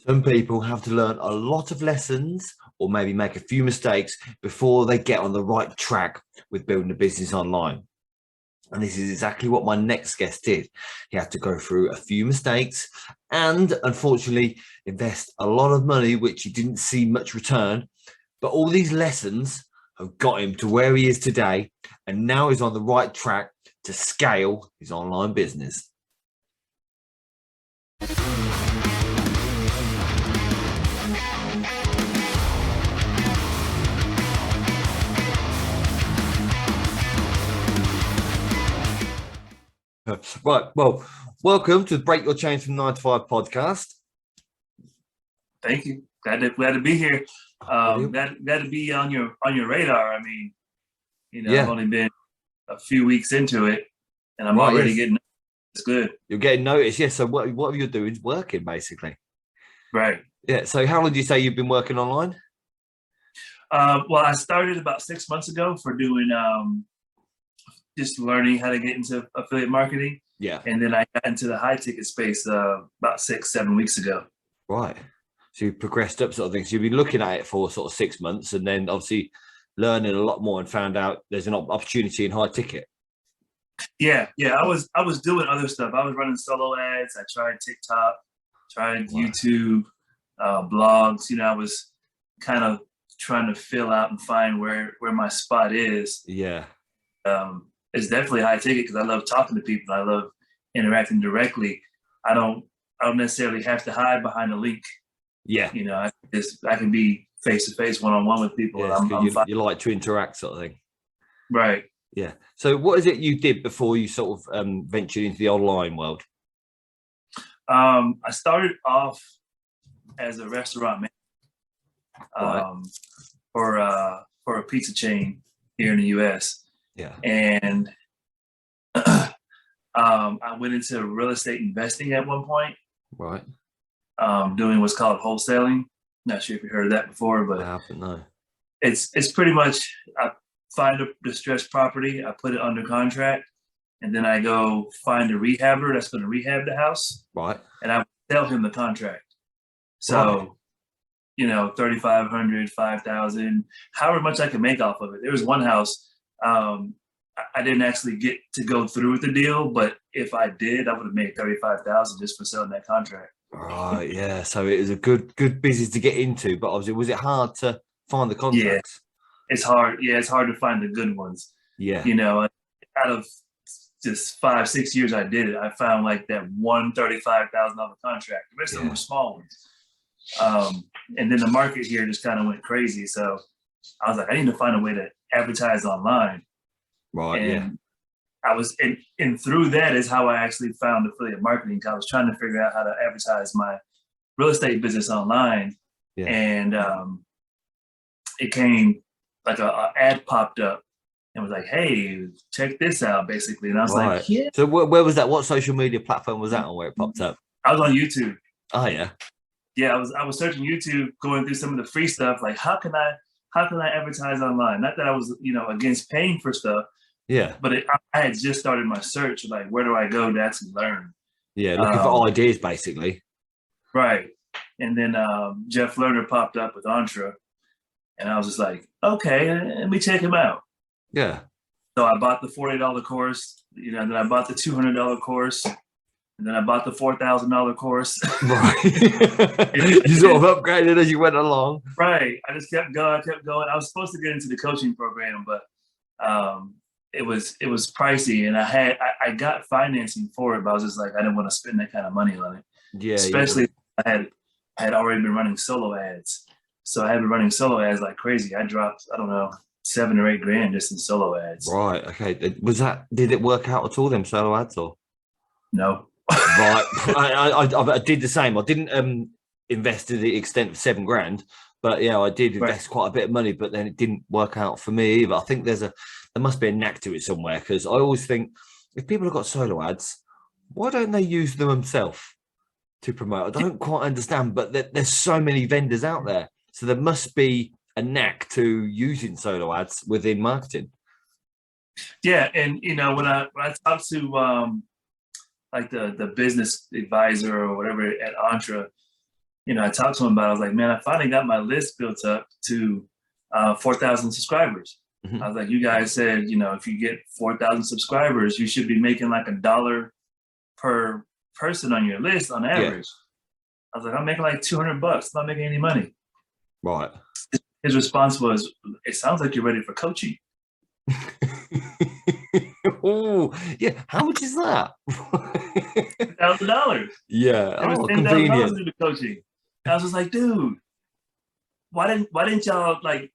Some people have to learn a lot of lessons or maybe make a few mistakes before they get on the right track with building a business online. And this is exactly what my next guest did. He had to go through a few mistakes and unfortunately invest a lot of money, which he didn't see much return. But all these lessons have got him to where he is today. And now he's on the right track to scale his online business. Right. Well, welcome to the Break Your Chains from 9 to 5 podcast. Thank you. Glad to be here. Glad to be on your radar. I mean, I've only been a few weeks into it, and I'm already getting. It's good. You're getting noticed, yes. So what you're doing is working, basically. Right. Yeah. So how long did you say you've been working online? Well, I started about 6 months ago for doing just learning how to get into affiliate marketing. Yeah. And then I got into the high ticket space about 6-7 weeks ago. Right. So you progressed up sort of thing. So you've been looking at it for sort of 6 months and then obviously learning a lot more and found out there's an opportunity in high ticket. Yeah. I was doing other stuff. I was running solo ads. I tried TikTok, tried YouTube, blogs. I was kind of trying to fill out and find where my spot is. Yeah. It's definitely high ticket because I love talking to people. I love interacting directly. I don't necessarily have to hide behind a link. Yeah. I can be face to face, one-on-one with people. Yeah, you like to interact sort of thing. Right. Yeah. So what is it you did before you sort of ventured into the online world? I started off as a restaurant manager for a pizza chain here in the US. Yeah. And I went into real estate investing at one point. Right. Doing what's called wholesaling. Not sure if you heard of that before, but I haven't, no. It's pretty much I find a distressed property, I put it under contract, and then I go find a rehabber that's going to rehab the house. Right. And I sell him the contract. So, right. 3,500, 5,000, however much I can make off of it. There was one house. I didn't actually get to go through with the deal, but if I did, I would have made 35,000 just for selling that contract. Right, yeah. So it was a good business to get into, but obviously, was it hard to find the contracts? Yeah, it's hard. Yeah, it's hard to find the good ones. Yeah. Out of just 5-6 years I did it, I found like that $135,000 contract. The rest of them were small ones. And then the market here just kind of went crazy. So I was like, I need to find a way to advertise online. Right. And I was, and through that is how I actually found affiliate marketing. I was trying to figure out how to advertise my real estate business online. Yeah. And it came like a ad popped up and was like, hey, check this out, basically. And I was like, yeah. So where was that? What social media platform was that on where it popped up? I was on YouTube. Oh, yeah. Yeah, I was searching YouTube, going through some of the free stuff. Like, how can I advertise online? Not that I was, against paying for stuff. Yeah. But I had just started my search. Like, where do I go to actually learn? Yeah, looking for ideas, basically. Right. And then Jeff Lerner popped up with Entre. And I was just like, okay, let me check him out. Yeah. So I bought the $40 course, then I bought the $200 course. And then I bought the $4,000 course. Right. You sort of upgraded as you went along. Right. I just kept going. I was supposed to get into the coaching program, but it was pricey, and I got financing for it, but I was just like, I didn't want to spend that kind of money on it. Yeah. Especially I had already been running solo ads. So I had been running solo ads like crazy. I dropped, I don't know, $7 or $8 grand just in solo ads. Right. Okay. Did it work out at all, them solo ads, or? No. Right. I did the same. I didn't invest to the extent of $7 grand, but yeah, I did invest quite a bit of money, but then it didn't work out for me either. I think there must be a knack to it somewhere, because I always think if people have got solo ads, why don't they use them themselves to promote? I don't quite understand, but there's so many vendors out there. So there must be a knack to using solo ads within marketing. Yeah. And, when I talk to like the business advisor or whatever at Entre, I talked to him about it. I was like, man, I finally got my list built up to 4,000 subscribers. I was like, you guys said, if you get 4,000 subscribers, you should be making like $1 per person on your list on average. I was like, I'm making like $200, not making any money. Right. His response was, it sounds like you're ready for coaching. Oh, yeah. How much is that? $1,000. Yeah. It was $10,000 to do the coaching. I was just like, dude, why didn't y'all like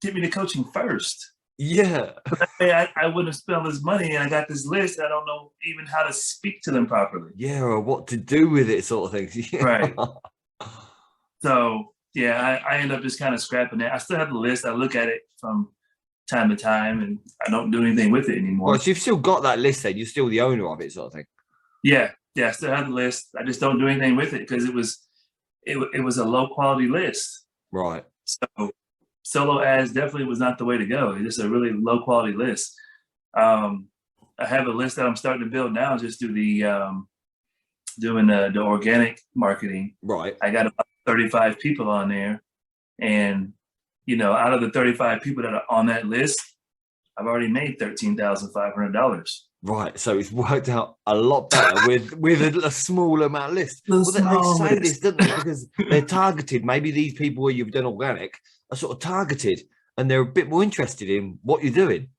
get me the coaching first? Yeah. I wouldn't have spent all this money, and I got this list. I don't know even how to speak to them properly. Yeah, or what to do with it, sort of things. Yeah. Right. So yeah, I end up just kind of scrapping it. I still have the list. I look at it from time to time, and I don't do anything with it anymore. Well, so you've still got that list then. You're still the owner of it, sort of thing. Yeah, I still have the list. I just don't do anything with it because it was a low quality list. Right. So solo ads definitely was not the way to go. It's just a really low quality list. I have a list that I'm starting to build now just through the doing the organic marketing. Right. I got about 35 people on there, and out of the 35 people that are on that list, I've already made $13,500. Right, so it's worked out a lot better with a small amount of list. Well, they say this, don't they? Because they're targeted. Maybe these people where you've done organic are sort of targeted, and they're a bit more interested in what you're doing.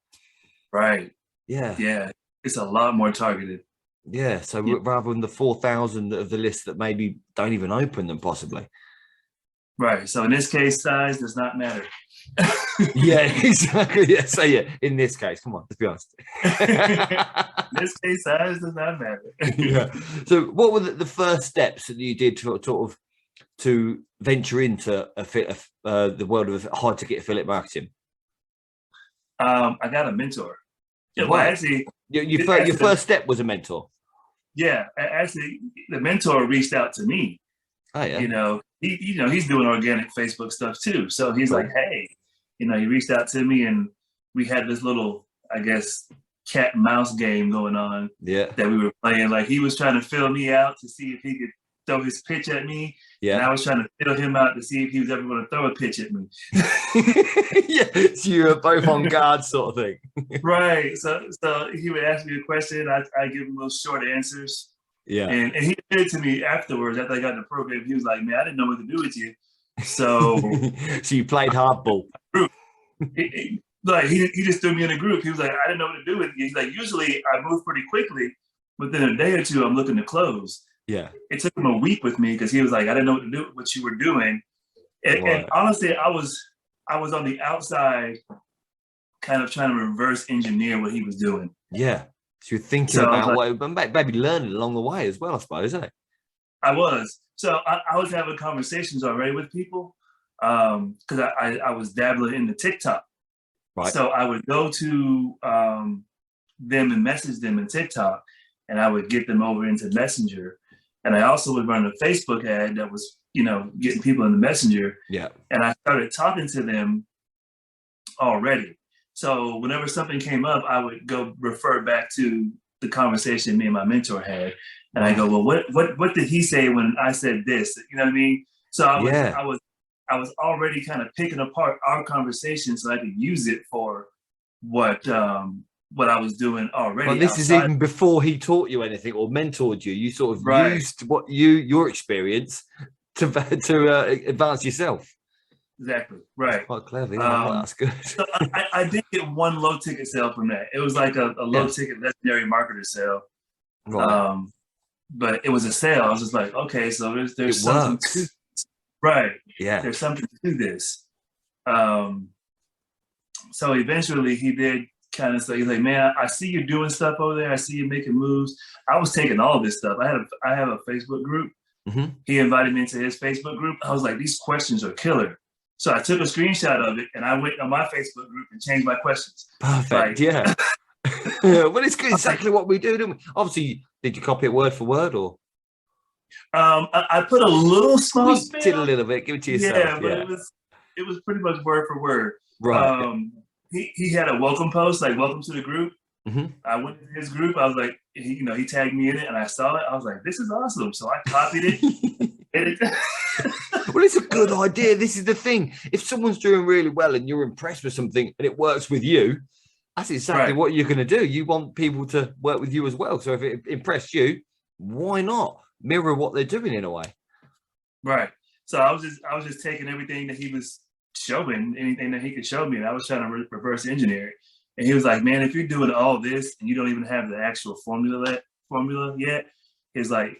Right. Yeah. Yeah, it's a lot more targeted. Yeah, so rather than the 4,000 of the list that maybe don't even open them, possibly. Right. So in this case, size does not matter. Yeah, exactly. Yeah. So yeah, in this case, come on, let's be honest. In this case, size does not matter. Yeah. So what were the first steps that you did to venture into the world of high ticket affiliate marketing? I got a mentor. Yeah, well, actually, your first step was a mentor. Yeah, actually, the mentor reached out to me. Oh yeah. He's doing organic Facebook stuff too. So he's like, hey, he reached out to me, and we had this little, I guess, cat and mouse game going on. Yeah. That we were playing. Like, he was trying to fill me out to see if he could throw his pitch at me. Yeah. And I was trying to fill him out to see if he was ever going to throw a pitch at me. Yeah. So you were both on guard, sort of thing. Right. So he would ask me a question. I give him little short answers. Yeah. And he said to me afterwards, after I got in the program, he was like, man, I didn't know what to do with you. So so you played hardball. Like, he just threw me in a group. He was like, I didn't know what to do with you. He's like, usually I move pretty quickly. Within a day or two, I'm looking to close. Yeah. It took him a week with me because he was like, I didn't know what to do with what you were doing. And honestly, I was on the outside kind of trying to reverse engineer what he was doing. Yeah. So you're thinking about what, maybe learning along the way as well, I suppose, isn't it? I was. So I was having conversations already with people because I was dabbling in the TikTok. Right. So I would go to them and message them in TikTok, and I would get them over into Messenger. And I also would run a Facebook ad that was, getting people in the Messenger. Yeah. And I started talking to them already. So whenever something came up, I would go refer back to the conversation me and my mentor had. And I go, well, what did he say when I said this? You know what I mean? So I was already kind of picking apart our conversation so I could use it for what I was doing already. Well, this is even before he taught you anything or mentored you. You sort of used what your experience to advance yourself. Exactly. Right. That's quite clever. Yeah, that's good. So I did get one low ticket sale from that. It was like a low ticket legendary marketer sale. Right. But it was a sale. I was just like, okay, so there's something to this. Right. Yeah. There's something to this. So eventually he did kind of say, he's like, man, I see you doing stuff over there. I see you making moves. I was taking all of this stuff. I have a Facebook group. Mm-hmm. He invited me into his Facebook group. I was like, these questions are killer. So I took a screenshot of it and I went on my Facebook group and changed my questions. Perfect. Yeah. Well, it's exactly what we do, don't we? Obviously, did you copy it word for word or? I put a little small spin. Did a little bit. Give it to yourself. Yeah, but it was pretty much word for word. Right. He had a welcome post, like welcome to the group. Mm-hmm. I went to his group. I was like, he tagged me in it, and I saw it. I was like, this is awesome. So I copied it Well, it's a good idea. This is the thing. If someone's doing really well and you're impressed with something and it works with you, that's exactly what you're going to do. You want people to work with you as well. So if it impressed you, why not mirror what they're doing in a way? Right. So I was just taking everything that he was showing, anything that he could show me, and I was trying to reverse engineer it. And he was like, "Man, if you're doing all this and you don't even have the actual formula yet, he's like,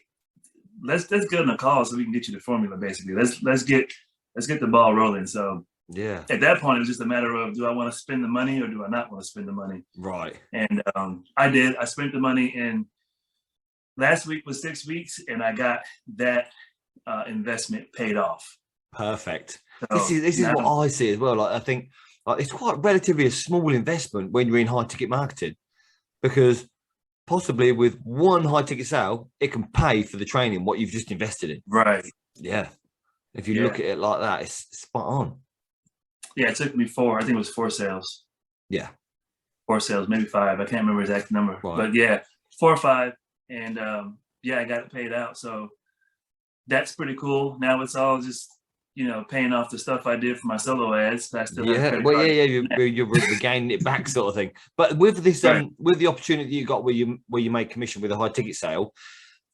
let's get on a call so we can get you the formula. Basically, let's get the ball rolling." So yeah, at that point, it was just a matter of, do I want to spend the money or do I not want to spend the money? Right. And I did. I spent the money, and last week was 6 weeks, and I got that investment paid off. Perfect. So this is what I see as well. Like, I think it's quite relatively a small investment when you're in high ticket marketing, because possibly with one high ticket sale, it can pay for the training, what you've just invested in. Right. Yeah. If you look at it like that, it's spot on. Yeah, it took me 4. I think it was 4 sales. Yeah. 4 sales, maybe 5. I can't remember the exact number. Right. But yeah, 4 or 5. And I got it paid out. So that's pretty cool. Now it's all just, paying off the stuff I did for my solo ads. You're regaining it back, sort of thing. But with this, with the opportunity you got where you made commission with a high ticket sale,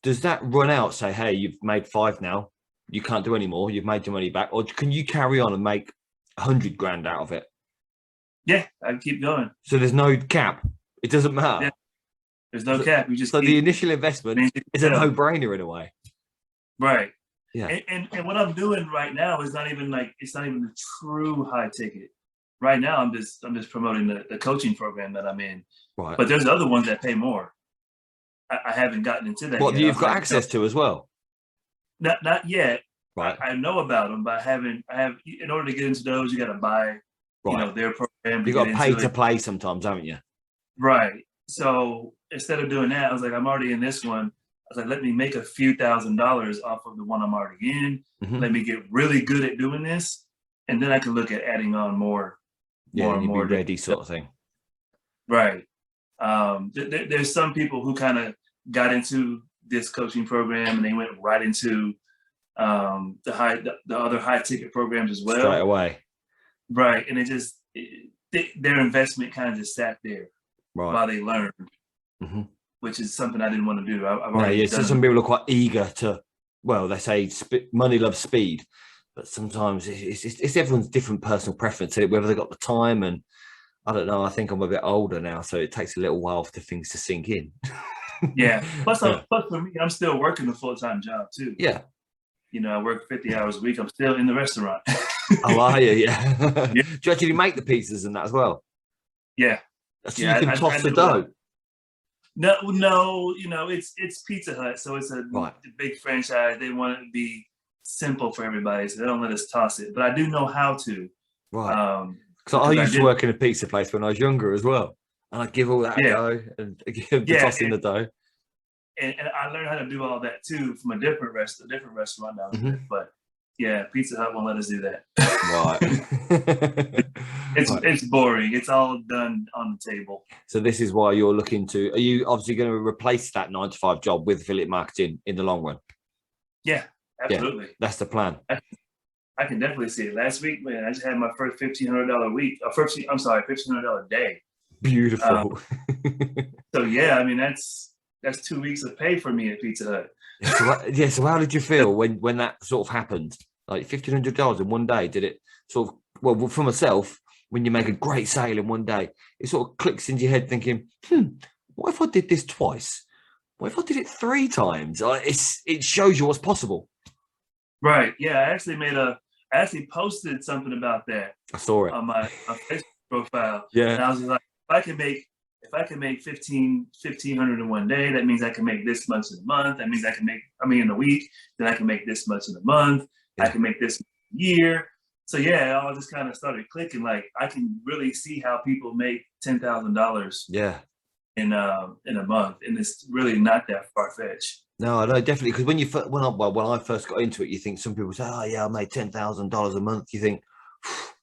does that run out? Say, hey, you've made 5 now, you can't do any more. You've made your money back, or can you carry on and make 100 grand out of it? Yeah, I can keep going. So there's no cap. It doesn't matter. Yeah. There's no cap. You just the initial investment is a no-brainer in a way. Right. Yeah. And what I'm doing right now is not even a true high ticket. Right now, I'm just promoting the coaching program that I'm in. Right. But there's other ones that pay more. I haven't gotten into that. What you've got access to as well? Not yet. Right. I know about them, but I have. In order to get into those, you got to buy. Right. Their program. You got to pay to play sometimes, haven't you? Right. So instead of doing that, I was like, I'm already in this one. I was like, let me make a few $1,000s off of the one I'm already in. Mm-hmm. Let me get really good at doing this, and then I can look at adding on more. Yeah, and you'd be ready, sort of thing. Right. There's some people who kind of got into this coaching program and they went right into the other high ticket programs as well. Straight away. Right, and their investment kind of just sat there while they learned. Mm-hmm. Which is something I didn't want to do. I've already done. So some people are quite eager to, well, they say money loves speed, but sometimes it's everyone's different personal preference, whether they've got the time. And I don't know, I think I'm a bit older now, so it takes a little while for things to sink in. Yeah. Plus for me, I'm still working a full-time job too. Yeah. I work 50 hours a week. I'm still in the restaurant. Oh, are you? Yeah. Do you actually make the pizzas and that as well? Yeah. So you can toss the dough. No, it's Pizza Hut, so it's a big franchise. They want it to be simple for everybody, so they don't let us toss it. But I do know how to. Right. Because I used to work in a pizza place when I was younger as well, and I'd give all that a go and give the tossing the dough. And I learned how to do all that too from a different restaurant now. Mm-hmm. But yeah, Pizza Hut won't let us do that. Right. It's boring. It's all done on the table. So this is why you're looking to. Are you obviously going to replace that 9-to-5 job with affiliate marketing in the long run? Yeah, absolutely. Yeah, that's the plan. I can definitely see it. Last week, man, I just had my first $1,500 week. $1,500 day. Beautiful. So yeah, I mean that's 2 weeks of pay for me at Pizza Hut. So how did you feel when that sort of happened? Like $1,500 in one day? Did it sort of, well, for myself, when you make a great sale in one day, it sort of clicks into your head thinking, what if I did this twice? What if I did it 3 times? It shows you what's possible. Right. Yeah. I actually posted something about that. I saw it on my Facebook profile. Yeah. And I was like, if I can make $1,500 in one day, that means I can make this much in a month. That means in a week, then I can make this much in a month. Yeah. I can make this in a year. So yeah, it all just kind of started clicking. Like I can really see how people make $10,000. Yeah. In a month, and it's really not that far fetched. No, definitely. Because when I first got into it, you think some people say, "Oh yeah, I made $10,000 a month." You think,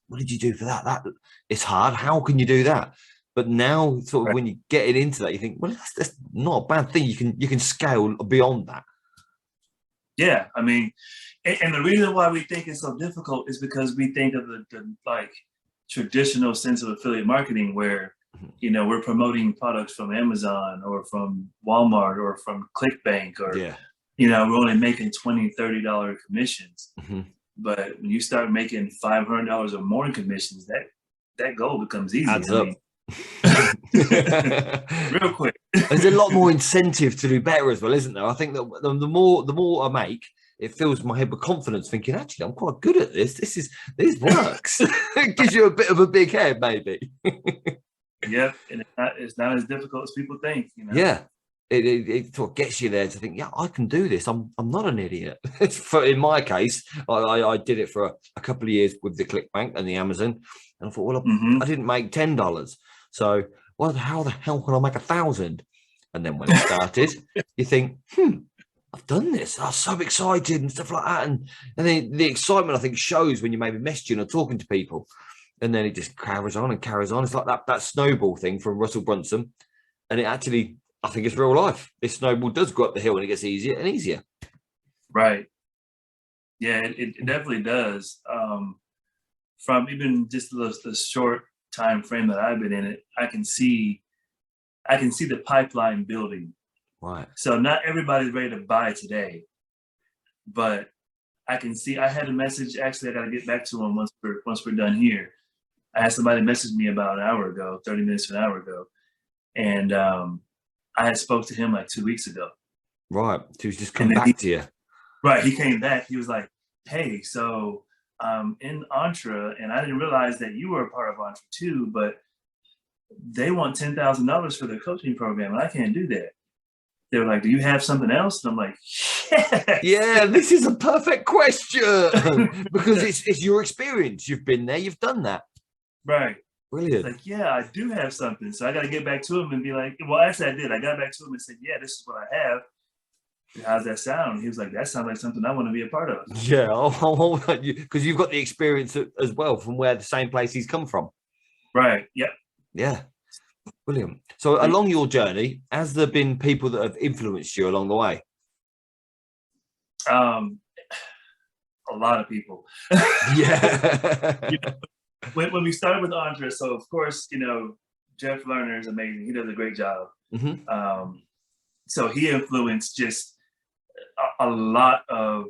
"What did you do for that? That it's hard. How can you do that?" But now, sort of, when you get into that, you think, "Well, that's not a bad thing. You can scale beyond that." Yeah, I mean, and the reason why we think it's so difficult is because we think of the like traditional sense of affiliate marketing where, you know, we're promoting products from Amazon or from Walmart or from ClickBank or, you know, we're only making $20, $30 commissions. But when you start making $500 or more in commissions, that goal becomes easy. Adds up. Real quick. There's a lot more incentive to do better as well, isn't there? I think that the more I make, it fills my head with confidence, thinking, actually, I'm quite good at this. This works. It gives you a bit of a big head, maybe. Yep, and it's not as difficult as people think, you know? Yeah. It sort of gets you there to think, yeah, I can do this. I'm not an idiot. In my case, I did it for a couple of years with the ClickBank and the Amazon, and I thought, well, I didn't make $10, so how the hell can I make 1,000? And then when I started, you think, I've done this. I was so excited and stuff like that, and then the excitement I think shows when you maybe messaging or talking to people, and then it just carries on and carries on. It's like that snowball thing from Russell Brunson, and it actually, I think it's real life. This snowball does go up the hill and it gets easier and easier. Right. Yeah, it definitely does. From even just the short time frame that I've been in it, I can see the pipeline building. Right. So not everybody's ready to buy today, but I can see. I had a message. Actually, I got to get back to him once we're done here. I had somebody message me about an hour ago, 30 minutes to an hour ago, and I had spoke to him like 2 weeks ago. Right. So he's just come back to you. Right. He came back. He was like, hey, so in Entre, and I didn't realize that you were a part of Entre too, but they want $10,000 for their coaching program, and I can't do that. They were like, do you have something else? And I'm like, yes. Yeah, this is a perfect question because it's your experience. You've been there. You've done that. Right. Brilliant. Like, yeah, I do have something. So I got to get back to him and be like, well, actually I did. I got back to him and said, yeah, this is what I have. How's that sound? He was like, that sounds like something I want to be a part of. Yeah, because you've got the experience as well from where the same place he's come from. Right. Yep. Yeah. Brilliant. So along your journey, has there been people that have influenced you along the way? A lot of people. Yeah. You know, when we started with Andre, so of course, you know, Jeff Lerner is amazing. He does a great job. So he influenced just a lot of,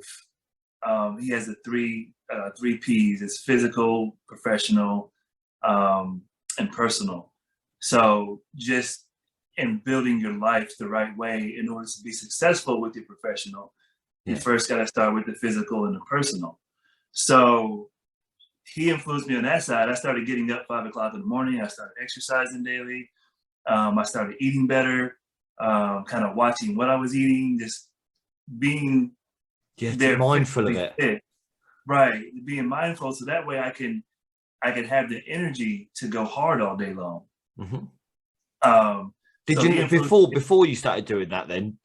he has the three P's. It's physical, professional, and personal. So just in building your life the right way in order to be successful with your professional, you first got to start with the physical and the personal. So he influenced me on that side. I started getting up 5 o'clock in the morning. I started exercising daily. I started eating better, kind of watching what I was eating, just being mindful of it. Right. Being mindful. So that way I can have the energy to go hard all day long. Did you before you started doing that then,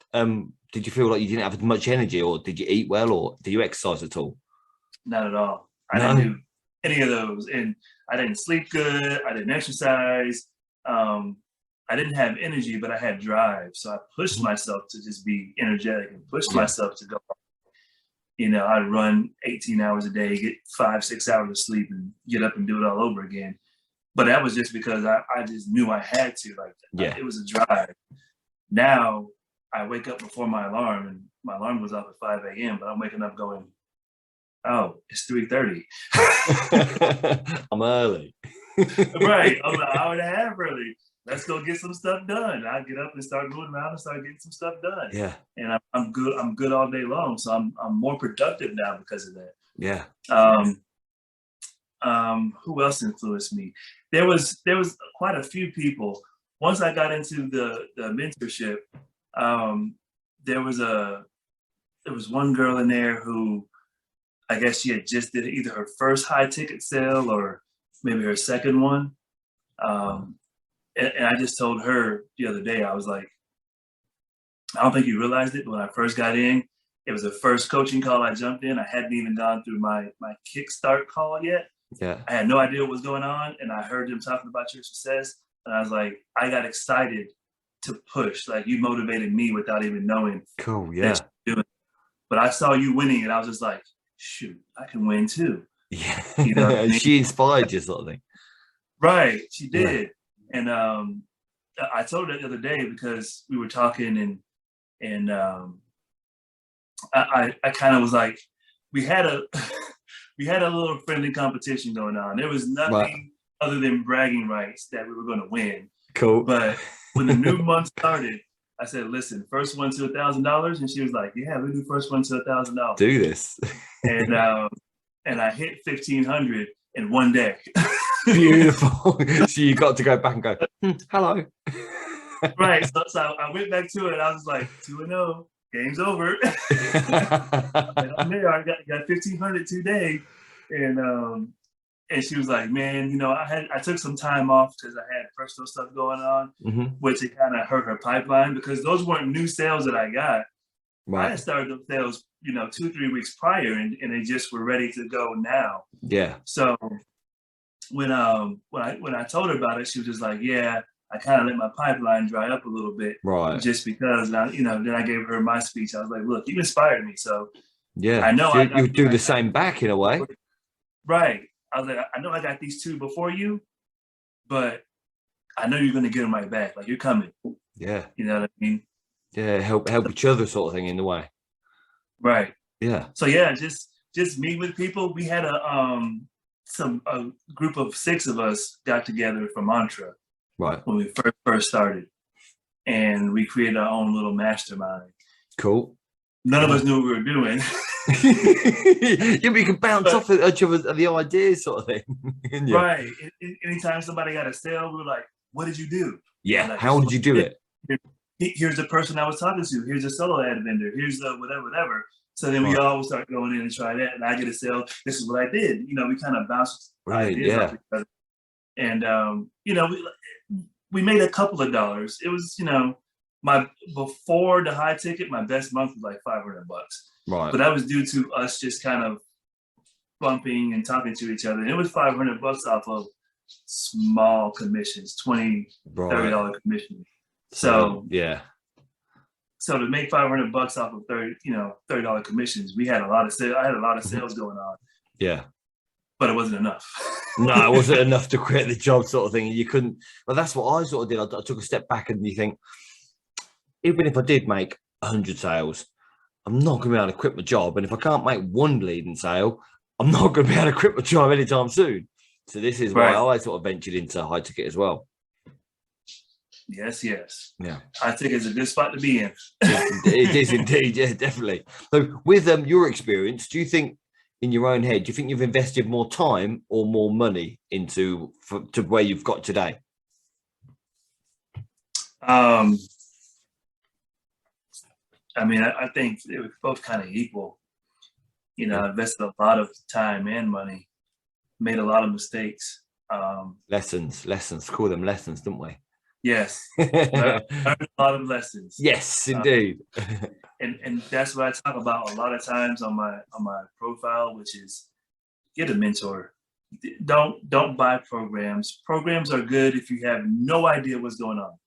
did you feel like you didn't have as much energy, or did you eat well, or did you exercise at all? Not at all. I didn't do any of those, and I didn't sleep good. I didn't exercise. I didn't have energy, but I had drive. So I pushed myself to just be energetic and pushed myself to go. You know, I'd run 18 hours a day, get 5-6 hours of sleep, and get up and do it all over again. But that was just because I just knew I had to. It was a drive. Now I wake up before my alarm, and my alarm goes off at 5 a.m., but I'm waking up going, oh, it's 3:30. I'm early. Right. I'm an hour and a half early. Let's go get some stuff done. I get up and start moving around and start getting some stuff done. Yeah. And I'm good. I'm good all day long. So I'm more productive now because of that. Yeah. Who else influenced me? There was quite a few people. Once I got into the mentorship, there was one girl in there who, I guess she had just did either her first high ticket sale or maybe her second one. And I just told her the other day, I was like, I don't think you realized it, but when I first got in, it was the first coaching call I jumped in. I hadn't even gone through my kickstart call yet. Yeah. I had no idea what was going on, and I heard them talking about your success, and I was like, I got excited to push. Like, you motivated me without even knowing. Cool, yeah. But but I saw you winning, and I was just like, shoot, I can win too. Yeah. You know what I mean? She inspired you, sort of thing. Right, she did. And I told her the other day because we were talking, and I kind of was like, we had a we had a little friendly competition going on. There was nothing other than bragging rights that we were going to win. Cool. But when the new month started, I said, listen, first one to $1,000. And she was like, yeah, we do first one to $1,000. Do this. And I hit 1,500 in one day. Beautiful. So you got to go back and go, hello. Right. So I went back to it. I was like, 2-0, game's over. I'm there. I got 1,500 today. And she was like, man, you know, I took some time off because I had personal stuff going on, which it kind of hurt her pipeline because those weren't new sales that I got. I had started those sales, you know, 2-3 weeks prior, and they just were ready to go now. Yeah. So when I told her about it, she was just like, yeah, I kind of let my pipeline dry up a little bit, just because, you know. Then I gave her my speech. I was like, look, you inspired me, so yeah, I know you do the same back in a way, right? I was like, I know I got these two before you, but I know you're going to get them right back. Like, you're coming. Yeah, you know what I mean. Yeah, help each other, sort of thing, in the way. Right. Yeah. So yeah, just meet with people. We had a group of 6 of us got together from Mantra. Right. When we first started, and we created our own little mastermind. Cool. None of us knew what we were doing. Yeah, but you can bounce off each other the ideas, sort of thing. Right. Anytime somebody got a sale, we were like, "What did you do?" Yeah. Like, how did you do it? Here's the person I was talking to. Here's a solo ad vendor. Here's the whatever. So then we all start going in and try that, and I get a sale. This is what I did. You know, we kind of bounced ideas off each other. And you know, we made a couple of dollars. It was, you know, before the high ticket, my best month was like $500. Right. But that was due to us just kind of bumping and talking to each other. And it was $500 off of small commissions, $20, $30 commissions. So yeah. So to make $500 off of $30 commissions, we had a lot of sales. I had a lot of sales going on. Yeah. But it wasn't enough. No, it wasn't enough to create the job, sort of thing. You couldn't. Well, that's what I sort of did. I took a step back, and you think, even if I did make 100 sales, I'm not going to be able to quit my job. And if I can't make one leading sale, I'm not going to be able to quit my job anytime soon. So this is why I sort of ventured into high ticket as well. Yes. Yeah. I think it's a good spot to be in. It is indeed. Yeah, definitely. So with your experience, do you think, in your own head, do you think you've invested more time or more money to where you've got today? I mean, I think they were both kind of equal. You know, I invested a lot of time and money, made a lot of mistakes. Lessons. Call them lessons, don't we? Yes. Learned a lot of lessons. Yes, indeed. And that's what I talk about a lot of times on my profile, which is get a mentor. Don't buy programs. Programs are good if you have no idea what's going on.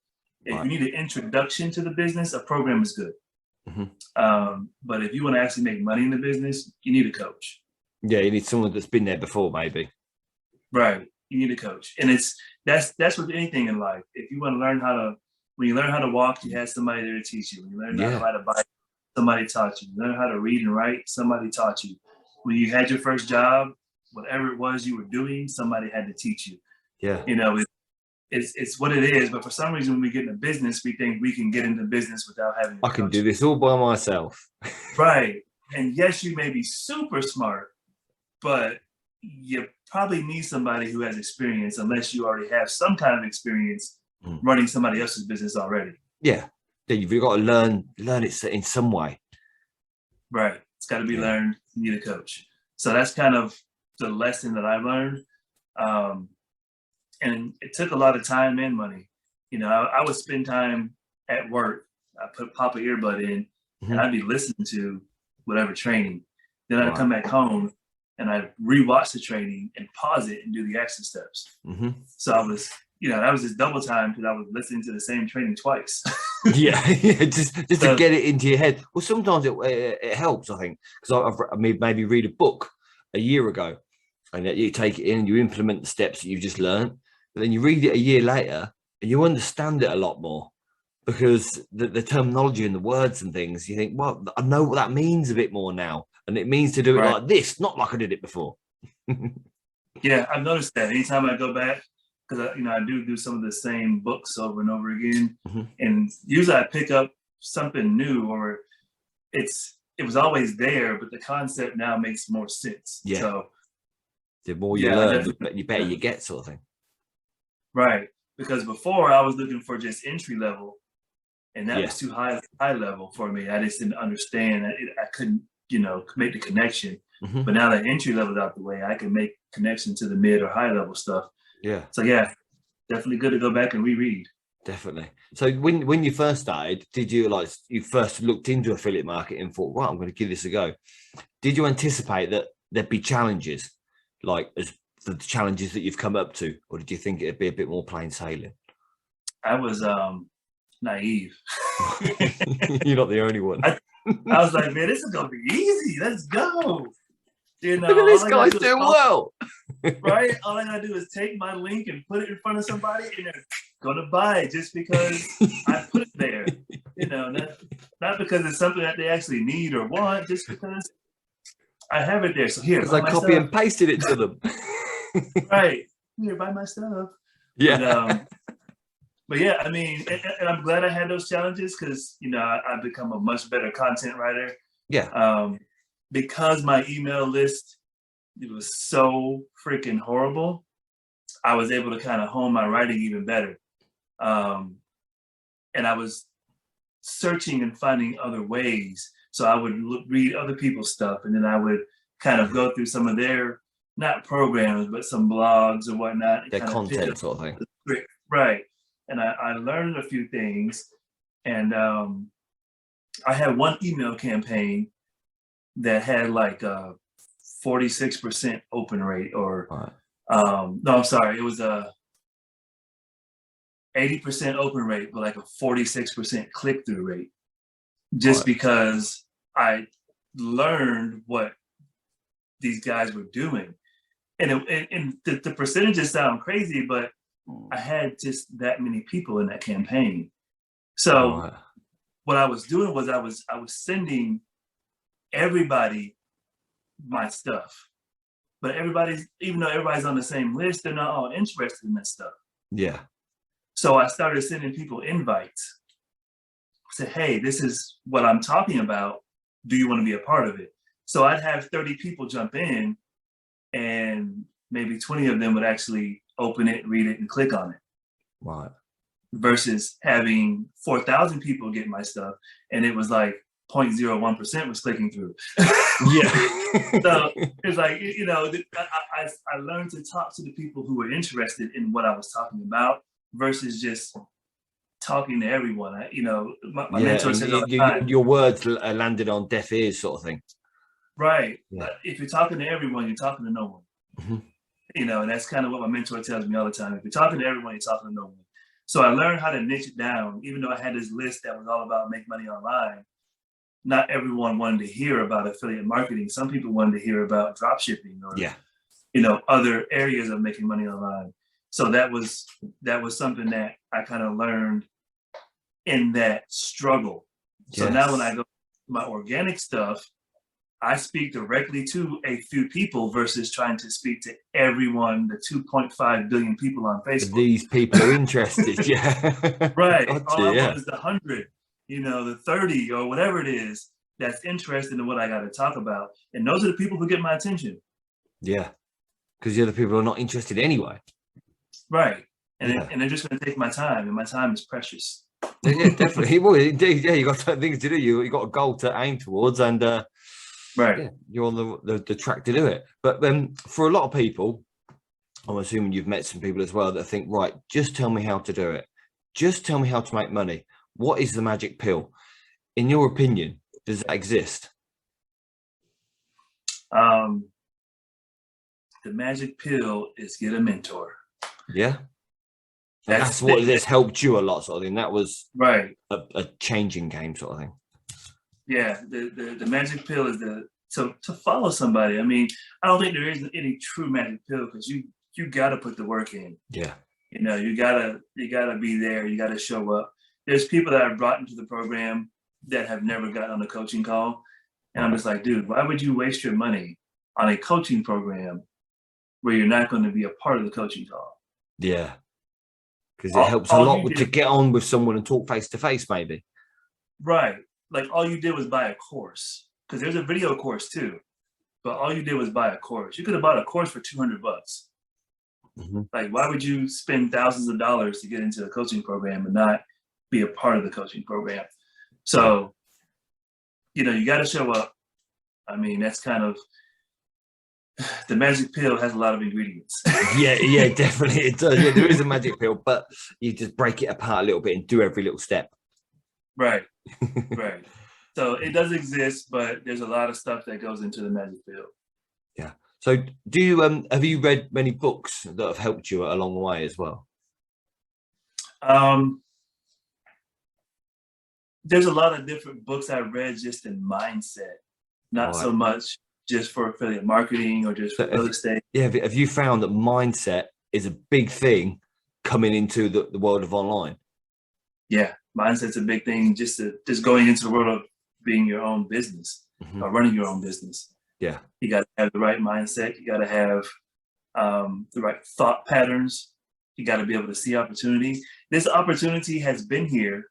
If you need an introduction to the business, a program is good. But if you want to actually make money in the business, you need a coach. Yeah, you need someone that's been there before, maybe. Right. You need a coach. And that's with anything in life. If you want to learn when you learn how to walk, you have somebody there to teach you. When you learn how to ride a bike, somebody taught you. You learn how to read and write, somebody taught you. When you had your first job, whatever it was you were doing, somebody had to teach you. Yeah. You know, it's what it is. But for some reason, when we get into business, we think we can get into business without having I can do this all by myself. Right. And yes, you may be super smart, but you probably need somebody who has experience, unless you already have some kind of experience running somebody else's business already. Yeah, you've got to learn it in some way. Right. It's got to be learned. You need a coach. So that's kind of the lesson that I learned. And it took a lot of time and money. You know, I would spend time at work. I pop an earbud in, and I'd be listening to whatever training. Then I'd come back home and I'd rewatch the training and pause it and do the action steps. So I was, that was just double time because I was listening to the same training twice. Yeah, yeah, just to get it into your head. Well, sometimes it helps, I think, because I maybe read a book a year ago, and you take it in, you implement the steps that you've just learned, but then you read it a year later, and you understand it a lot more because the terminology and the words and things. You think, well, I know what that means a bit more now, and it means to do it Right. like this, not like I did it before. Yeah, I've noticed that anytime I go back, because I do some of the same books over and over again, and usually I pick up something new, or it was always there, but the concept now makes more sense. Yeah. So the more you learn, the better you get, sort of thing. Right, because before I was looking for just entry level, and that was too high level for me. I just didn't understand. I couldn't, make the connection. But now that entry level's out the way, I can make connection to the mid or high level stuff. Yeah. So yeah, definitely good to go back and reread. Definitely. So when you first started, did you you first looked into affiliate marketing and thought, right, I'm going to give this a go? Did you anticipate that there'd be challenges, like as the challenges that you've come up to, or did you think it'd be a bit more plain sailing? I was naive. You're not the only one. I was like, man, this is gonna be easy. Let's go. Look at this guy's doing well. Right? All I gotta do is take my link and put it in front of somebody, and they're gonna buy it just because I put it there. Not because it's something that they actually need or want, just because I have it there. So here, because I copy and pasted it to them. Right. Here, buy my stuff. Yeah. But yeah, I mean, and I'm glad I had those challenges because I've become a much better content writer. Yeah. Because my email list, it was so freaking horrible. I was able to kind of hone my writing even better. And I was searching and finding other ways. So I would read other people's stuff, and then I would kind of go through some of their, not programs, but some blogs or whatnot. Their content sort of thing. Right. And I learned a few things. And I had one email campaign that had like a 46% open rate, or no, I'm sorry, it was a 80% open rate, but like a 46% click-through rate, just because I learned what these guys were doing. And the percentages sound crazy, but I had just that many people in that campaign. So what I was doing was I was sending everybody my stuff, but even though everybody's on the same list, they're not all interested in that stuff. Yeah. So I started sending people invites. I said, hey, this is what I'm talking about. Do you want to be a part of it? So I'd have 30 people jump in, and maybe 20 of them would actually open it, read it, and click on it. Right. Versus having 4,000 people get my stuff, and it was like 0.01% was clicking through. Yeah. So it's like, I learned to talk to the people who were interested in what I was talking about versus just talking to everyone. My mentor says all the time, your words landed on deaf ears, sort of thing. Right. Yeah. If you're talking to everyone, you're talking to no one. And that's kind of what my mentor tells me all the time. If you're talking to everyone, you're talking to no one. So I learned how to niche it down. Even though I had this list that was all about make money online, not everyone wanted to hear about affiliate marketing. Some people wanted to hear about drop shipping or other areas of making money online. So that was something that I kind of learned in that struggle. So now when I go to my organic stuff, I speak directly to a few people versus trying to speak to everyone, the 2.5 billion people on Facebook. These people are interested. Yeah. Right. All I want is the 100, the 30 or whatever it is that's interested in what I got to talk about. And those are the people who get my attention. Yeah. Because the other people are not interested anyway. Right. And they're just going to take my time, and my time is precious. Yeah, definitely. Well, indeed. Yeah, you got things to do. You got a goal to aim towards, and right. Yeah, you're on the track to do it. But for a lot of people, I'm assuming you've met some people as well that think, right, just tell me how to do it. Just tell me how to make money. What is the magic pill? In your opinion, does that exist? The magic pill is get a mentor. Yeah. And that's what this helped you a lot, sort of thing. That was right. A changing game sort of thing. Yeah, the magic pill is to follow somebody. I mean, I don't think there is any true magic pill, because you got to put the work in. Yeah. You know, you gotta be there. You gotta show up. There's people that I've brought into the program that have never gotten on a coaching call, and I'm just like, dude, why would you waste your money on a coaching program where you're not going to be a part of the coaching call? Yeah, because it helps a lot to get on with someone and talk face to face, maybe. Right. Like, all you did was buy a course, because there's a video course too, but all you did was buy a course. You could have bought a course for $200. Mm-hmm. Like, why would you spend thousands of dollars to get into a coaching program and not be a part of the coaching program? So, you know, you got to show up. I mean, that's kind of, the magic pill has a lot of ingredients. yeah, definitely it does. Yeah, there is a magic pill, but you just break it apart a little bit and do every little step. Right, right. So it does exist, but there's a lot of stuff that goes into the magic pill. Yeah. So do you have you read many books that have helped you along the way as well? There's a lot of different books I've read just in mindset, not so much just for affiliate marketing or just for real estate. Yeah. Have you found that mindset is a big thing coming into the world of online? Yeah, mindset's a big thing, just going into the world of being your own business, mm-hmm. or running your own business. Yeah. You got to have the right mindset. You got to have the right thought patterns. You got to be able to see opportunity. This opportunity has been here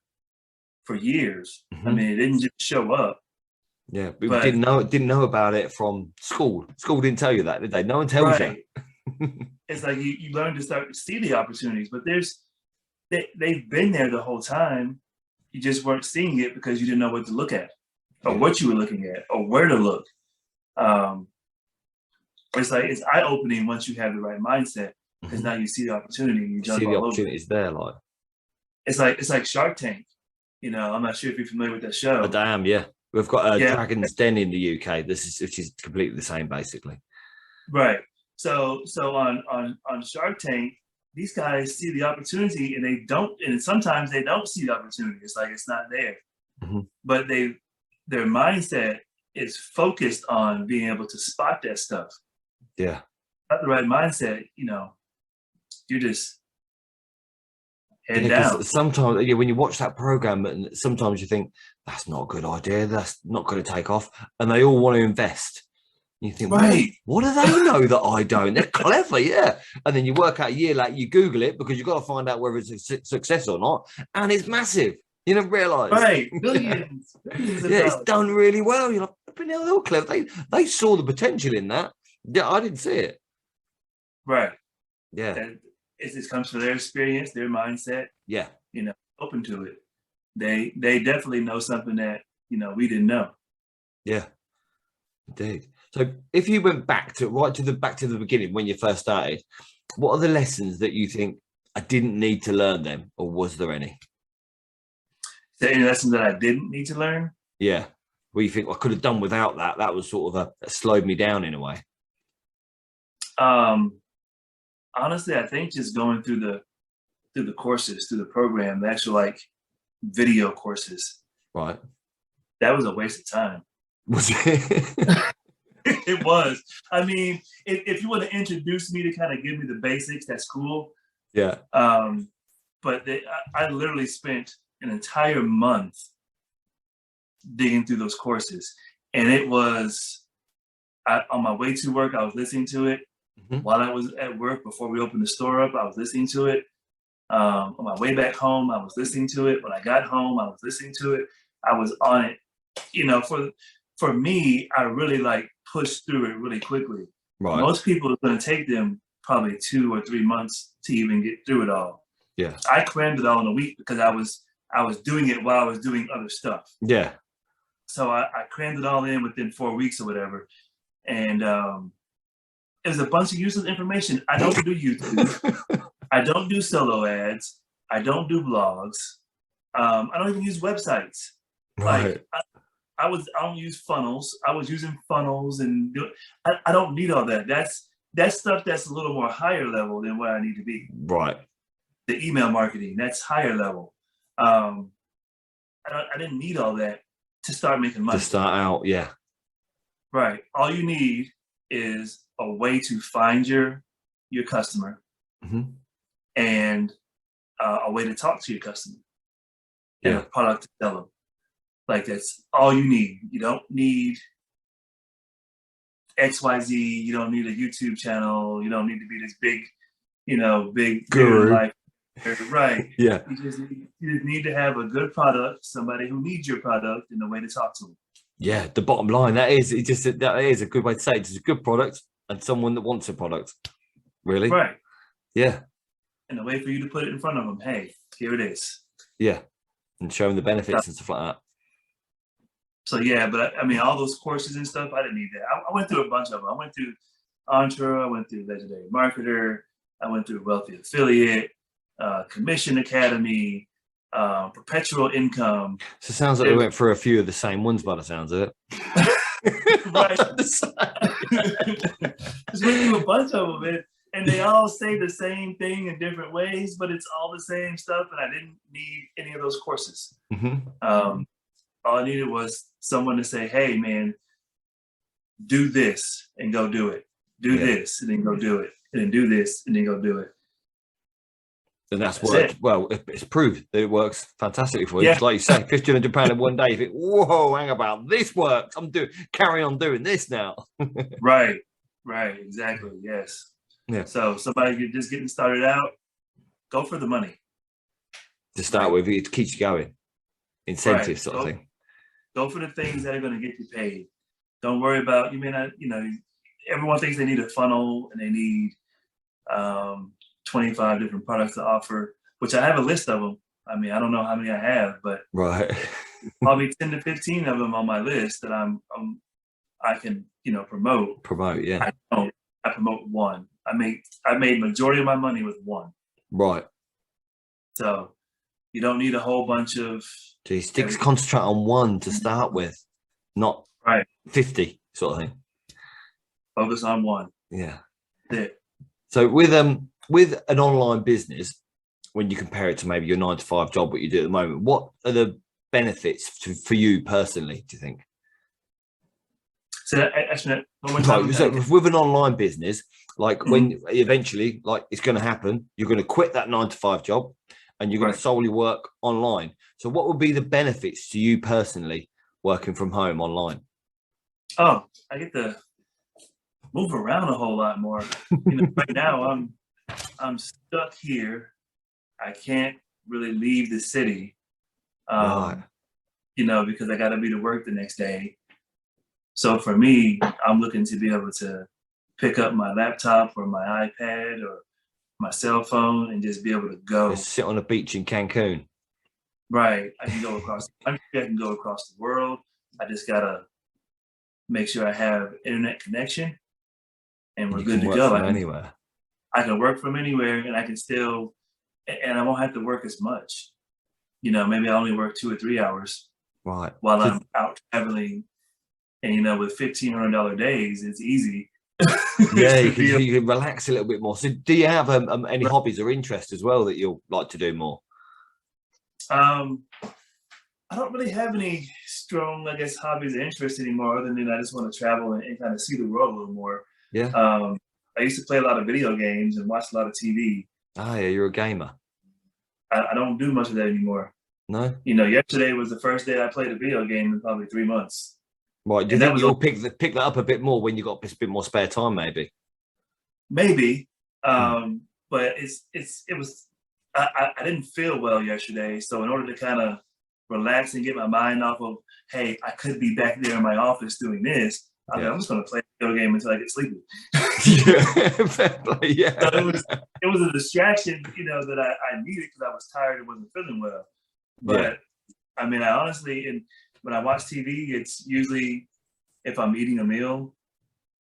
for years. Mm-hmm. I mean, it didn't just show up. Yeah, but didn't know about it from school. School didn't tell you that, did they? No one tells you. It's like you learn to start to see the opportunities, but they've been there the whole time. You just weren't seeing it because you didn't know what to look at, or what you were looking at, or where to look. It's like, it's eye-opening once you have the right mindset, because now you see the opportunity and you jump all over. See the opportunities there, like it's like Shark Tank. You know, I'm not sure if you're familiar with that show. I am, yeah. We've got Dragon's Den in the UK. Which is completely the same, basically. Right. So on Shark Tank, these guys see the opportunity, and sometimes they don't see the opportunity. It's like it's not there. Mm-hmm. But their mindset is focused on being able to spot that stuff. Yeah. Not the right mindset, you know, you're just head down. Sometimes, when you watch that program, and sometimes you think, that's not a good idea, that's not going to take off, and they all want to invest. You think, right, what do they know that I don't? They're clever, yeah. And then you work out a year later, you Google it, because you've got to find out whether it's a success or not, and it's massive. You don't realize, right? Billions. It's done really well. You're like, but no, they're all clever. They saw the potential in that. Yeah, I didn't see it. Right. Yeah. And it comes from their experience, their mindset. Yeah. You know, open to it. They definitely know something that, you know, we didn't know. Yeah. Indeed. So if you went back to the beginning when you first started, what are the lessons that you think I didn't need to learn them, or was there any? Is there any lessons that I didn't need to learn? Yeah. Well, you think I could have done without that? That was sort of slowed me down in a way. Honestly, I think just going through the courses, through the program, the actual like video courses. Right. That was a waste of time. Was it? It was. I mean, if you want to introduce me to kind of give me the basics, that's cool. Yeah. But I literally spent an entire month digging through those courses, and it was on my way to work. I was listening to it. Mm-hmm. While I was at work, before we opened the store up, I was listening to it. On my way back home, I was listening to it. When I got home, I was listening to it. I was on it. You know, for me, I really like pushed through it really quickly. Right. Most people, it's going to take them probably 2 or 3 months to even get through it all. Yeah. I crammed it all in a week because I was doing it while I was doing other stuff. Yeah. So I crammed it all in within 4 weeks or whatever. And it was a bunch of useless information. I don't do YouTube. I don't do solo ads. I don't do blogs. I don't even use websites. Right. Like I don't use funnels. I was using funnels, and I don't need all that. That's stuff that's a little more higher level than where I need to be. Right. the email marketing, that's higher level. I didn't need all that to start making money. To start out, yeah. Right. All you need is a way to find your customer, and a way to talk to your customer, and a product to sell them. Like, that's all you need. You don't need XYZ. You don't need a YouTube channel. You don't need to be this big, big guru. Life. Right. Yeah. You just need to have a good product, somebody who needs your product, and a way to talk to them. Yeah, the bottom line, that is a good way to say it. It's a good product and someone that wants a product. Really? Right. Yeah. And a way for you to put it in front of them. Hey, here it is. Yeah. And show them the benefits and stuff like that. So yeah, but I mean, all those courses and stuff, I didn't need that. I went through a bunch of them. I went through Entre, I went through Legendary Marketer, I went through Wealthy Affiliate, Commission Academy, Perpetual Income. So it sounds like we went through a few of the same ones by the sounds of it. Right. Just went through a bunch of them, man. And they all say the same thing in different ways, but it's all the same stuff. And I didn't need any of those courses. All I needed was someone to say, hey, man, do this and go do it. Do this and then go do it. And then do this and then go do it. And that's worked. Well, it's proved that it works fantastically for you. Like you say, £1,500 in one day. You think, whoa, hang about, this works. Carry on doing this now. Right. Exactly. Yes. Yeah. So somebody just getting started out, go for the money. To start with, it keeps you going. Incentive sort of thing. Go for the things that are going to get you paid. Don't worry about, you may not, everyone thinks they need a funnel and they need 25 different products to offer, which I have a list of them. I mean, I don't know how many I have, but probably 10 to 15 of them on my list that I can, promote. Yeah. I promote one. I made majority of my money with one. Right. So you don't need a whole bunch of. So you concentrate on one to start with, not 50 sort of thing. Focus on one. Yeah. That's it. So with an online business, when you compare it to maybe your 9-to-5 job, what you do at the moment, what are the benefits for you personally, do you think? So actually, with an online business, like when eventually, like it's going to happen, you're going to quit that 9-to-5 job and you're going to solely work online. So what would be the benefits to you personally working from home online? Oh, I get to move around a whole lot more. Right now I'm stuck here. I can't really leave the city, because I got to be to work the next day. So for me, I'm looking to be able to pick up my laptop or my iPad or my cell phone and just be able to go. Just sit on a beach in Cancun. Right. I can go across the country. I can go across the world. I just got to make sure I have internet connection and we're good to go. Anywhere. I can work from anywhere and I can still, and I won't have to work as much. Maybe I only work 2 or 3 hours. Right. While I'm out traveling. And, with $1,500 days, it's easy. Yeah, you can relax a little bit more. So do you have any hobbies or interests as well that you'll like to do more? I don't really have any strong, hobbies or interests anymore, other than I just want to travel and kind of see the world a little more. Yeah. I used to play a lot of video games and watch a lot of TV. Ah, yeah, you're a gamer. I don't do much of that anymore. No? Yesterday was the first day I played a video game in probably 3 months. Right. Do you think you'll pick that up a bit more when you got a bit more spare time, maybe? Maybe. But I didn't feel well yesterday. So in order to kind of relax and get my mind off of, hey, I could be back there in my office doing this, I'm just going to play a video game until I get sleepy. Yeah. So it was a distraction, that I needed because I was tired and wasn't feeling well. But I mean, I honestly, when I watch TV, it's usually if I'm eating a meal,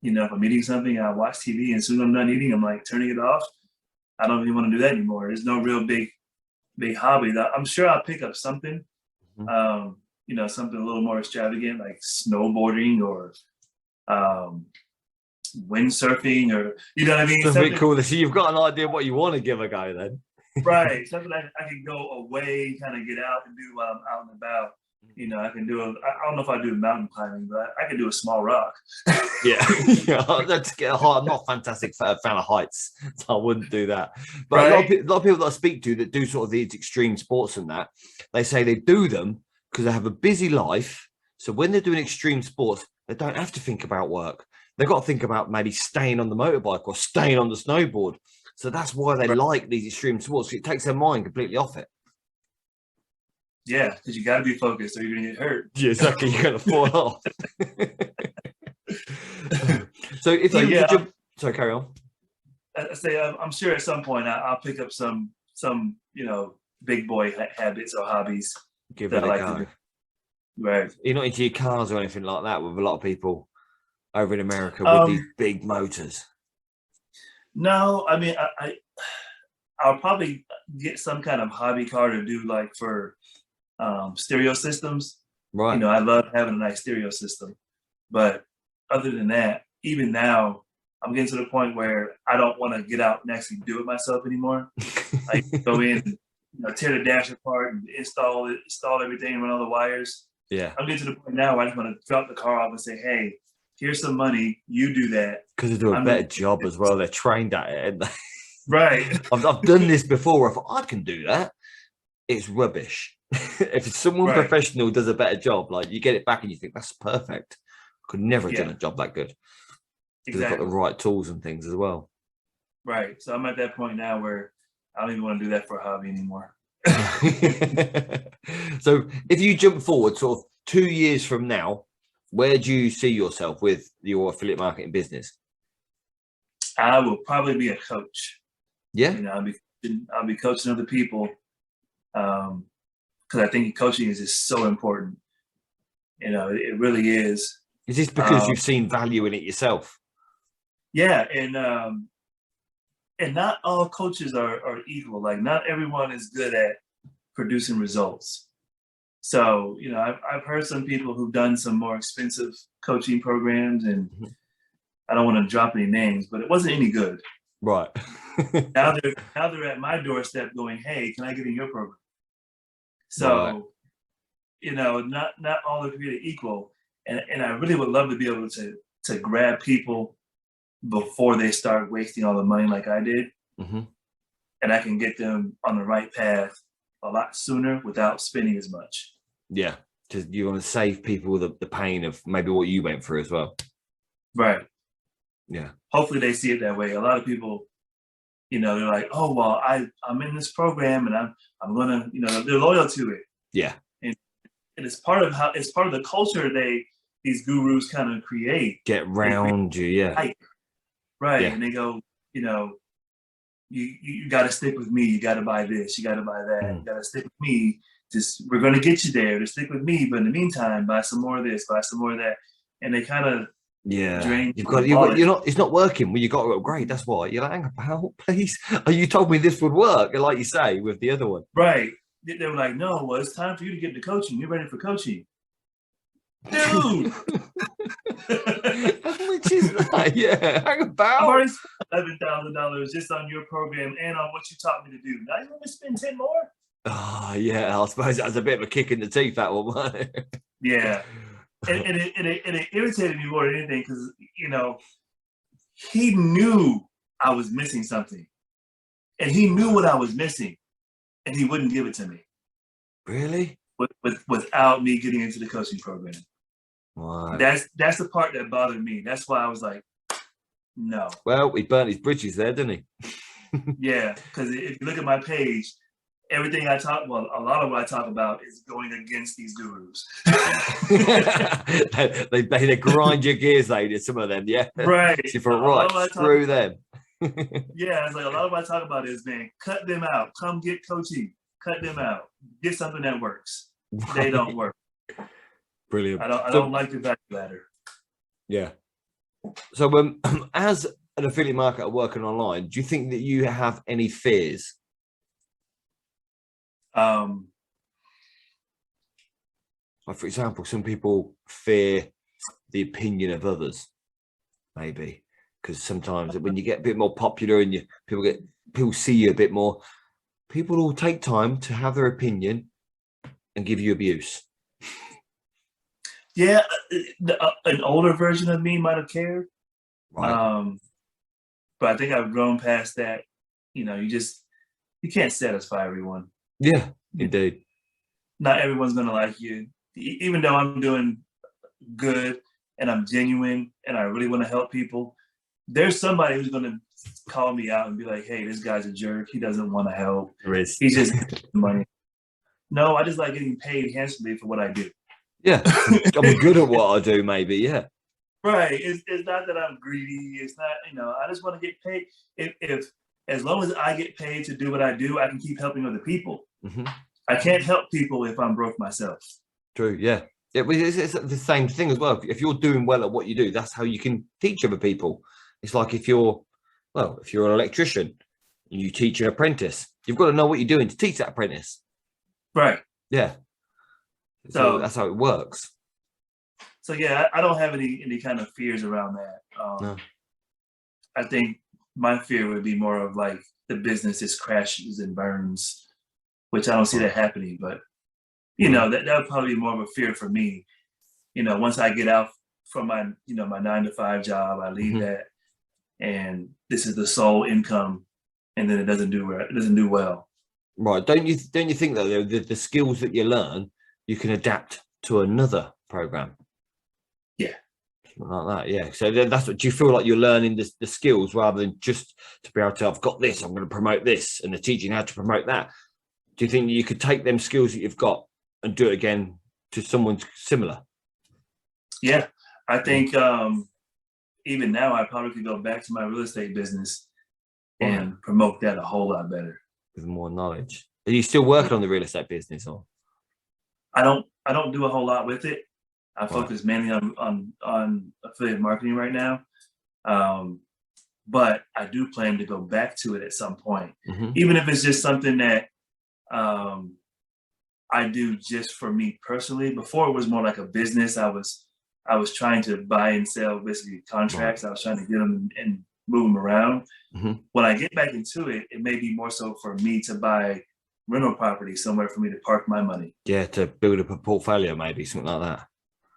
if I'm eating something, I watch TV and as soon as I'm done eating, I'm like turning it off. I don't even want to do that anymore. There's no real big hobby. I'm sure I'll pick up something, something a little more extravagant like snowboarding or windsurfing or, you know what I mean? Something cool. So you've got an idea what you want to give a go then. Right. Something I can go away, kind of get out and do while I'm out and about. You know, I can do I don't know if I do mountain climbing, but I can do a small rock. Yeah, yeah. That's get a height. I'm not a fantastic fan of heights, so I wouldn't do that. But Right. a lot of people that I speak to that do sort of these extreme sports and that, they say they do them because they have a busy life. So when they're doing extreme sports, they don't have to think about work. They've got to think about maybe staying on the motorbike or staying on the snowboard. So that's why they like these extreme sports. It takes their mind completely off it. Yeah, because you got to be focused or you're gonna get hurt. Yeah, exactly. You're gonna fall off. So if you yeah, jump, sorry, carry on. I say I'm sure at some point I'll pick up some big boy habits or hobbies. Give it a go. To do. Right. You're not into your cars or anything like that with a lot of people over in America with these big motors. No, I mean I'll probably get some kind of hobby car to do like for stereo systems. Right. You know, I love having a nice stereo system. But other than that, even now, I'm getting to the point where I don't want to get out and actually do it myself anymore. I go in, tear the dash apart and install everything, run all the wires. Yeah. I'm getting to the point now where I just want to drop the car off and say, hey, here's some money, you do that. Because they do a better job as well. They're trained at it, aren't they? Right. I've done this before. I thought I can do that. It's rubbish. If someone professional does a better job, like you get it back and you think that's perfect. I could never have done a job that good. Because they've got the right tools and things as well. Right. So I'm at that point now where I don't even want to do that for a hobby anymore. So if you jump forward sort of 2 years from now, where do you see yourself with your affiliate marketing business? I will probably be a coach. Yeah. I'll be coaching other people. Because I think coaching is just so important. It really is. Is this because you've seen value in it yourself? Yeah, and not all coaches are equal. Like not everyone is good at producing results. So, I've heard some people who've done some more expensive coaching programs, and I don't want to drop any names, but it wasn't any good. Right. now they're at my doorstep going, hey, can I get in your program? So, not all are created equal. And I really would love to be able to grab people before they start wasting all the money like I did. Mm-hmm. And I can get them on the right path a lot sooner without spending as much. Yeah. Just you want to save people the pain of maybe what you went through as well. Right. Yeah. Hopefully they see it that way. A lot of people, they're like, oh, well, I'm in this program and I'm gonna, they're loyal to it. Yeah. And it's part of the culture these gurus kind of create. Get round you, yeah. Right. Yeah. And they go, you got to stick with me. You got to buy this. You got to buy that. You got to stick with me. We're going to get you there. To stick with me. But in the meantime, buy some more of this, buy some more of that. And they kind of drain. You're not. It's not working. Well, you got to upgrade. That's why you're like, hang about, please. You told me this would work, like you say with the other one. Right. They were like, no. Well, it's time for you to get into coaching. You're ready for coaching. Dude. Which is that? Yeah, hang about. I've already spent $11,000 just on your program and on what you taught me to do. Now you want me to spend 10 more? Oh yeah, I suppose that was a bit of a kick in the teeth, that one. Yeah, and it irritated me more than anything because he knew I was missing something, and he knew what I was missing, and he wouldn't give it to me. Really? Without me getting into the coaching program. Wow. That's the part that bothered me. That's why I was like, no. Well, he burnt his bridges there, didn't he? Yeah, because if you look at my page, everything a lot of what I talk about is going against these gurus. they grind your gears, some of them, yeah. Right. So right, screw them. Yeah, it's like a lot of what I talk about is, man, cut them out. Come get coaching. Cut them out. Get something that works. They don't work. Brilliant. I don't like the value ladder. Yeah. So as an affiliate marketer working online, do you think that you have any fears? Like for example, some people fear the opinion of others, maybe, because sometimes when you get a bit more popular and people see you a bit more, people will take time to have their opinion and give you abuse. Yeah, an older version of me might have cared. Right. But I think I've grown past that. You know, you can't satisfy everyone. Yeah, indeed. Not everyone's gonna like you, even though I'm doing good and I'm genuine and I really want to help people. There's somebody who's gonna call me out and be like, "Hey, this guy's a jerk. He doesn't want to help. There is. He's just money." No, I just like getting paid handsomely for what I do. Yeah, I'm good at what I do. Maybe. Yeah. Right. It's not that I'm greedy. It's not, I just want to get paid. If as long as I get paid to do what I do, I can keep helping other people. Mm-hmm. I can't help people if I'm broke myself. True. Yeah. It's the same thing as well. If you're doing well at what you do, that's how you can teach other people. It's like if you're an electrician and you teach an apprentice, you've got to know what you're doing to teach that apprentice. Right. Yeah. So that's how it works. So yeah, I don't have any kind of fears around that. No. I think my fear would be more of like the business just crashes and burns, which I don't see that happening. But that would probably be more of a fear for me. Once I get out from my my 9-to-5 job, I leave that, and this is the sole income, and then it doesn't do well. Right? Don't you think that the skills that you learn, you can adapt to another program? Yeah. Like that, yeah. So that's what, do you feel like you're learning the skills rather than just to be able to, I've got this, I'm going to promote this, and they're teaching how to promote that? Do you think you could take them skills that you've got and do it again to someone similar? Yeah, I think even now I probably could go back to my real estate business and promote that a whole lot better with more knowledge. Are you still working on the real estate business, or? I don't do a whole lot with it. I focus mainly on affiliate marketing right now. But I do plan to go back to it at some point, even if it's just something that I do just for me personally. Before it was more like a business. I was trying to buy and sell basically contracts. I was trying to get them and move them around. When I get back into it, it may be more so for me to buy rental property somewhere for me to park my money. Yeah, to build up a portfolio, maybe something like that.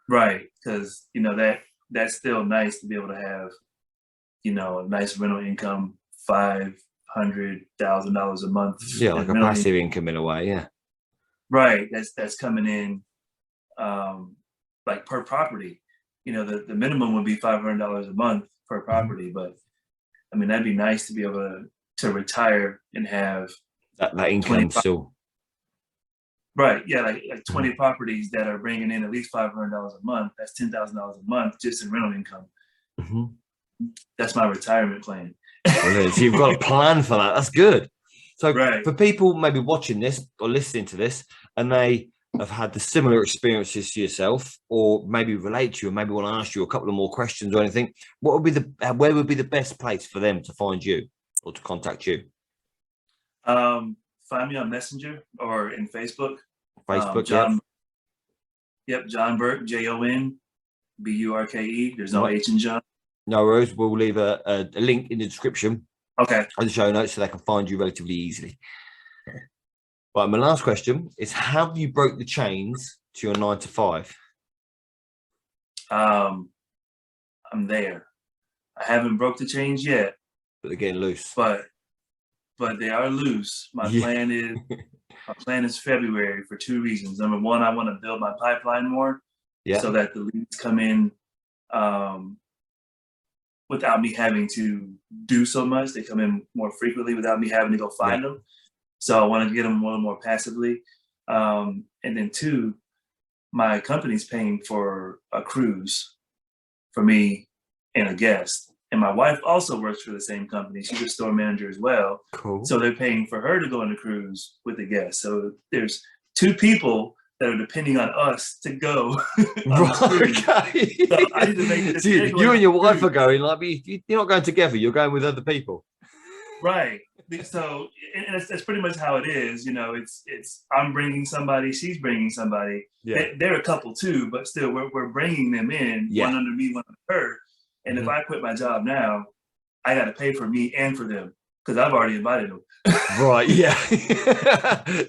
Right, because that's still nice to be able to have, a nice rental income, $500,000 a month. Yeah, like a passive income in a way. Yeah. Right, that's coming in, like per property. The minimum would be $500 a month per property, but I mean that'd be nice to be able to retire and have that income still. Right, yeah, like 20 properties that are bringing in at least $500 a month. That's $10,000 a month just in rental income. That's my retirement plan. Brilliant. So you've got a plan for that. That's good. So right. For people maybe watching this or listening to this, and they have had the similar experiences to yourself, or maybe relate to you, or maybe want to ask you a couple of more questions or anything, where would be the best place for them to find you or to contact you? Find me on Messenger or in Facebook. Facebook, John. Yep, John Burke, JON BURKE. There's no H in John. No worries. We'll leave a link in the description. Okay. On the show notes so they can find you relatively easily. Right, my last question is: have you broke the chains to your 9-to-5? I'm there. I haven't broke the chains yet. But they're getting loose. But they are loose. My plan is February for 2 reasons. Number one, I want to build my pipeline more, so that the leads come in without me having to do so much. They come in more frequently without me having to go find them. So I want to get them a little more passively. And then two, my company's paying for a cruise for me and a guest. And my wife also works for the same company. She's a store manager as well. Cool. So they're paying for her to go on the cruise with the guest. So there's two people that are depending on us to go. Okay. So I need to make this. You and your wife are going, like, you're not going together. You're going with other people. Right. So that's pretty much how it is. It's I'm bringing somebody, she's bringing somebody. Yeah. They're a couple too, but still we're bringing them in, one under me, one under her. And if I quit my job now, I got to pay for me and for them. because I've already invited them. Right. Yeah.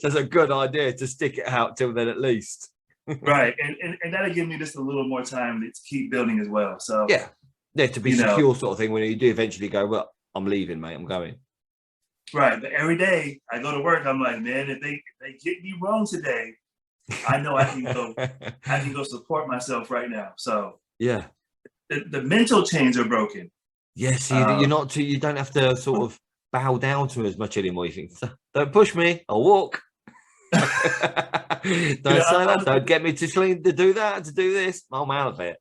That's a good idea to stick it out till then at least. Right. And that'll give me just a little more time to keep building as well. So yeah, to be secure sort of thing when you do eventually go, well, I'm leaving, mate, I'm going. Right. But every day I go to work, I'm like, man, if they get me wrong today, I know I can go support myself right now. So yeah, the mental chains are broken. Yes, you're not too, you don't have to sort of bow down to as much anymore. You think, don't push me, I'll walk. Don't say that. Don't get me to do that, to do this. I'm out of it.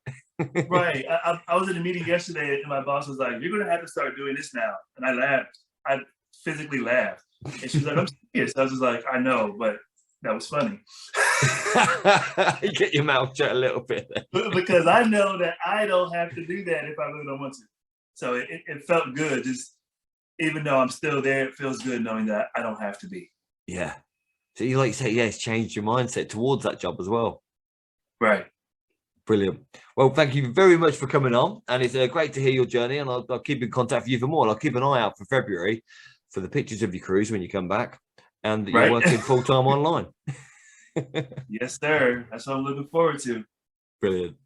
Right. I was in a meeting yesterday and my boss was like, you're going to have to start doing this now. And I laughed. I physically laughed. And she was like, I'm serious. I was just like, I know, but that was funny. You get your mouth shut a little bit. Because I know that I don't have to do that if I really don't want to. So it felt good. Just even though I'm still there, it feels good knowing that I don't have to be. Yeah. So you like say, it's changed your mindset towards that job as well. Right. Brilliant. Well, thank you very much for coming on. And it's great to hear your journey. And I'll keep in contact with you for more. I'll keep an eye out for February for the pictures of your cruise when you come back and that you're working full-time online. Yes, sir. That's what I'm looking forward to. Brilliant.